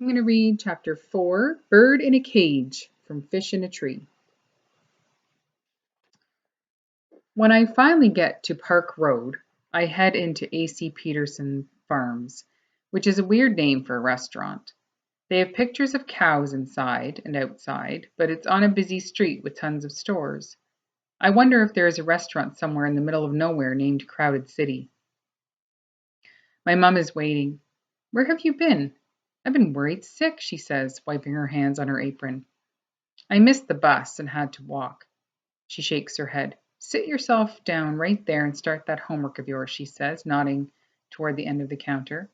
I'm going to read chapter 4, Bird in a Cage, from Fish in a Tree. When I finally get to Park Road, I head into A.C. Peterson Farms, which is a weird name for a restaurant. They have pictures of cows inside and outside, but it's on a busy street with tons of stores. I wonder if there is a restaurant somewhere in the middle of nowhere named Crowded City. My mum is waiting. Where have you been? I've been worried sick, she says, wiping her hands on her apron. I missed the bus and had to walk. She shakes her head. Sit yourself down right there and start that homework of yours, she says, nodding toward the end of the counter.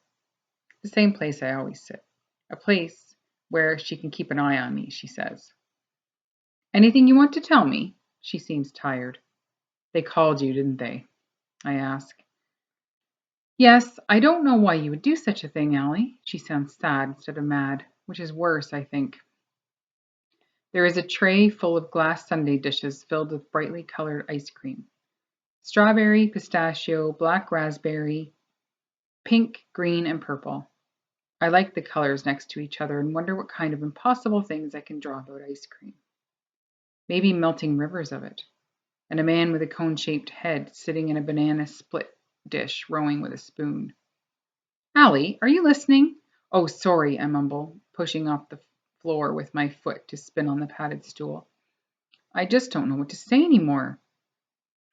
The same place I always sit. A place where she can keep an eye on me, she says. Anything you want to tell me? She seems tired. They called you, didn't they? I ask. Yes, I don't know why you would do such a thing, Allie. She sounds sad instead of mad, which is worse, I think. There is a tray full of glass sundae dishes filled with brightly colored ice cream. Strawberry, pistachio, black raspberry, pink, green, and purple. I like the colors next to each other and wonder what kind of impossible things I can draw about ice cream. Maybe melting rivers of it, and a man with a cone-shaped head sitting in a banana split dish rowing with a spoon. Allie, are you listening? Oh, sorry, I mumble, pushing off the floor with my foot to spin on the padded stool. I just don't know what to say anymore.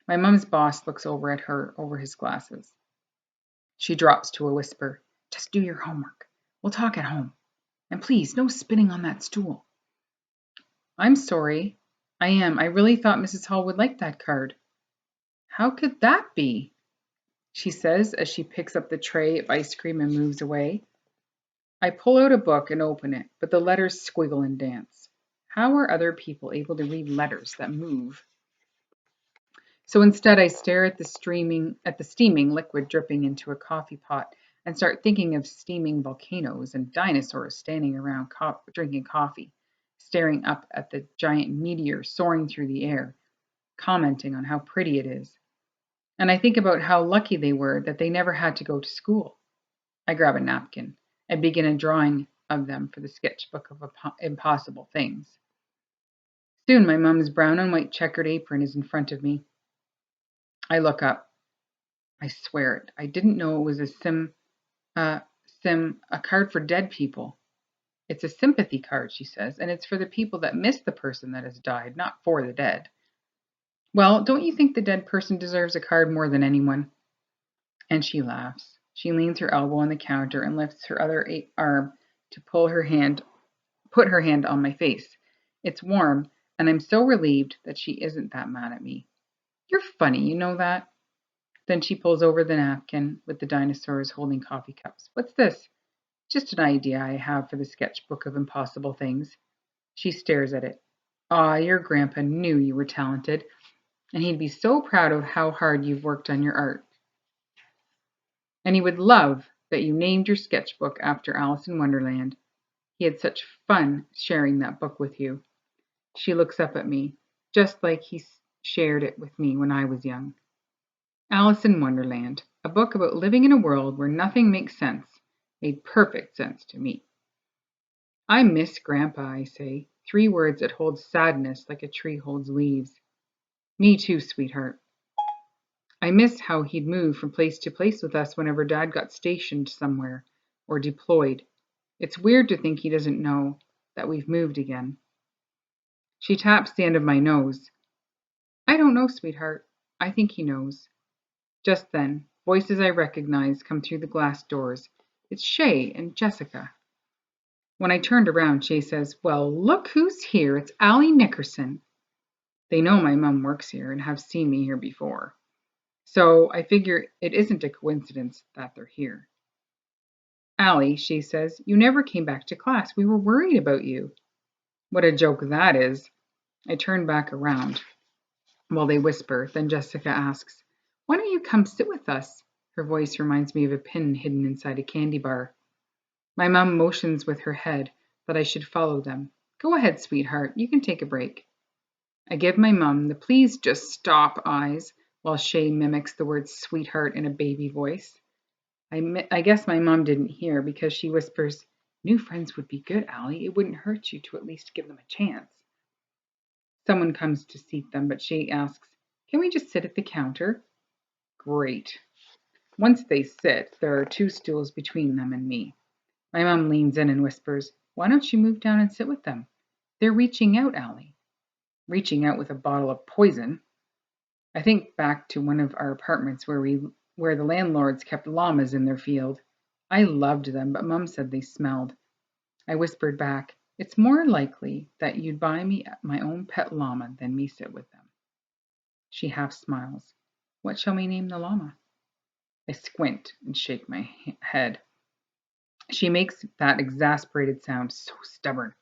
My mum's boss looks over at her over his glasses. She drops to a whisper. Just do your homework. We'll talk at home. And please, no spinning on that stool. I'm sorry. I am. I really thought Mrs. Hall would like that card. How could that be? She says as she picks up the tray of ice cream and moves away. I pull out a book and open it, but the letters squiggle and dance. How are other people able to read letters that move? So instead, I stare at the steaming liquid dripping into a coffee pot and start thinking of steaming volcanoes and dinosaurs standing around drinking coffee, staring up at the giant meteor soaring through the air, commenting on how pretty it is. And I think about how lucky they were that they never had to go to school. I grab a napkin and begin a drawing of them for the sketchbook of impossible things. Soon my mum's brown and white checkered apron is in front of me. I look up. I swear it. I didn't know it was a card for dead people. It's a sympathy card, she says, and it's for the people that miss the person that has died, not for the dead. Well, don't you think the dead person deserves a card more than anyone? And she laughs. She leans her elbow on the counter and lifts her other arm to put her hand on my face. It's warm, and I'm so relieved that she isn't that mad at me. You're funny, you know that? Then she pulls over the napkin with the dinosaurs holding coffee cups. What's this? Just an idea I have for the sketchbook of impossible things. She stares at it. Ah, your grandpa knew you were talented, and he'd be so proud of how hard you've worked on your art. And he would love that you named your sketchbook after Alice in Wonderland. He had such fun sharing that book with you. She looks up at me, just like he shared it with me when I was young. Alice in Wonderland, a book about living in a world where nothing makes sense, made perfect sense to me. I miss Grandpa, I say, 3 words that hold sadness like a tree holds leaves. Me too, sweetheart. I miss how he'd move from place to place with us whenever Dad got stationed somewhere or deployed. It's weird to think he doesn't know that we've moved again. She taps the end of my nose. I don't know, sweetheart. I think he knows. Just then, voices I recognize come through the glass doors. It's Shay and Jessica. When I turned around, Shay says, Well, look who's here. It's Allie Nickerson. They know my mom works here and have seen me here before. So I figure it isn't a coincidence that they're here. Allie, she says, you never came back to class. We were worried about you. What a joke that is. I turn back around. While they whisper, then Jessica asks, Why don't you come sit with us? Her voice reminds me of a pin hidden inside a candy bar. My mom motions with her head that I should follow them. Go ahead, sweetheart. You can take a break. I give my mom the please just stop eyes while Shay mimics the word sweetheart in a baby voice. I guess my mom didn't hear because she whispers, New friends would be good, Allie. It wouldn't hurt you to at least give them a chance. Someone comes to seat them, but Shay asks, "Can we just sit at the counter?" Great. Once they sit, there are 2 stools between them and me. My mom leans in and whispers, "Why don't you move down and sit with them? They're reaching out, Allie." Reaching out with a bottle of poison. I think back to one of our apartments where the landlords kept llamas in their field. I loved them, but Mum said they smelled. I whispered back, "It's more likely that you'd buy me my own pet llama than me sit with them." She half smiles. "What shall we name the llama?" I squint and shake my head. She makes that exasperated sound, so stubborn.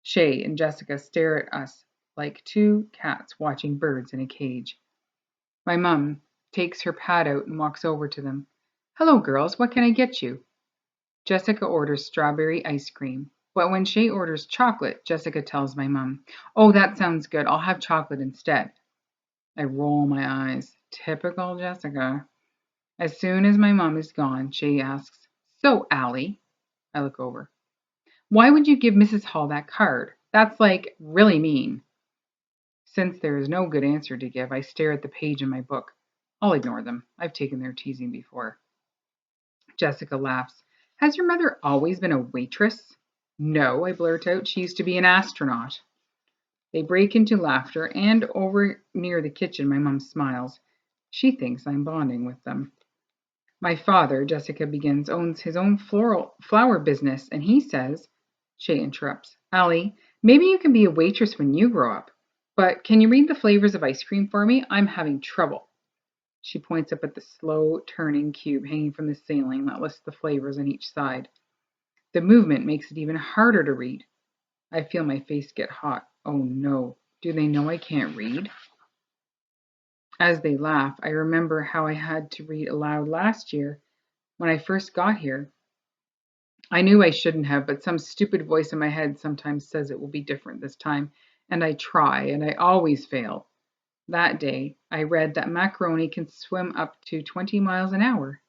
Shay and Jessica stare at us like 2 cats watching birds in a cage. My mum takes her pad out and walks over to them. "Hello, girls, what can I get you?" Jessica orders strawberry ice cream, but when Shay orders chocolate, Jessica tells my mum, "Oh, that sounds good. I'll have chocolate instead." I roll my eyes. Typical Jessica. As soon as my mom is gone, Shay asks, "So, Allie," I look over, "why would you give Mrs. Hall that card? That's like really mean." Since there is no good answer to give, I stare at the page in my book. I'll ignore them. I've taken their teasing before. Jessica laughs. "Has your mother always been a waitress?" "No," I blurt out. "She used to be an astronaut." They break into laughter, and over near the kitchen, my mom smiles. She thinks I'm bonding with them. "My father," Jessica begins, "owns his own flower business, and he says—" Shay interrupts. "Allie, maybe you can be a waitress when you grow up. But can you read the flavors of ice cream for me? I'm having trouble." She points up at the slow-turning cube hanging from the ceiling that lists the flavors on each side. The movement makes it even harder to read. I feel my face get hot. Oh no, do they know I can't read? As they laugh, I remember how I had to read aloud last year when I first got here. I knew I shouldn't have, but some stupid voice in my head sometimes says it will be different this time, and I try, and I always fail. That day, I read that macaroni can swim up to 20 miles an hour.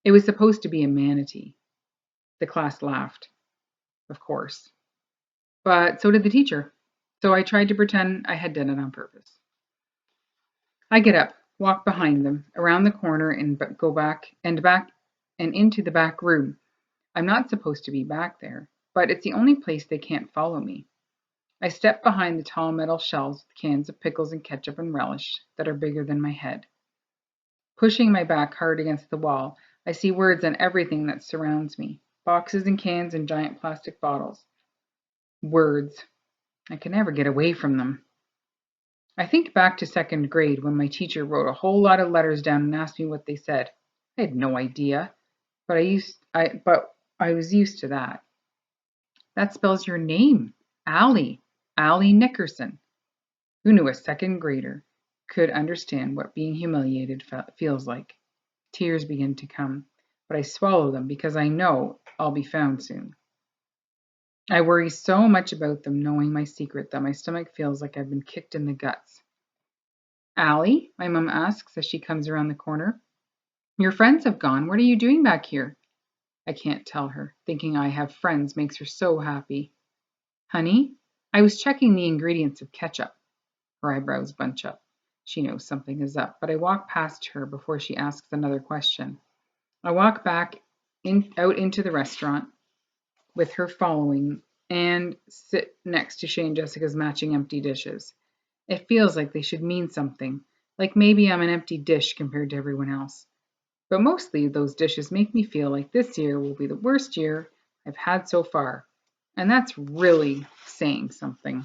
It was supposed to be a manatee. The class laughed, of course, but so did the teacher. So I tried to pretend I had done it on purpose. I get up, walk behind them, around the corner, and go back and into the back room. I'm not supposed to be back there, but it's the only place they can't follow me. I step behind the tall metal shelves with cans of pickles and ketchup and relish that are bigger than my head. Pushing my back hard against the wall, I see words on everything that surrounds me. Boxes and cans and giant plastic bottles. Words. I can never get away from them. I think back to 2nd grade when my teacher wrote a whole lot of letters down and asked me what they said. I had no idea, but I was used to that. "That spells your name, Allie. Allie Nickerson." Who knew a 2nd grader could understand what being humiliated feels like? Tears begin to come, but I swallow them because I know I'll be found soon. I worry so much about them knowing my secret that my stomach feels like I've been kicked in the guts. "Allie," my mom asks as she comes around the corner, "your friends have gone. What are you doing back here?" I can't tell her. Thinking I have friends makes her so happy. "Honey, I was checking the ingredients of ketchup." Her eyebrows bunch up. She knows something is up, but I walk past her before she asks another question. I walk back out into the restaurant with her following and sit next to Shay and Jessica's matching empty dishes. It feels like they should mean something, like maybe I'm an empty dish compared to everyone else. But mostly those dishes make me feel like this year will be the worst year I've had so far. And that's really saying something.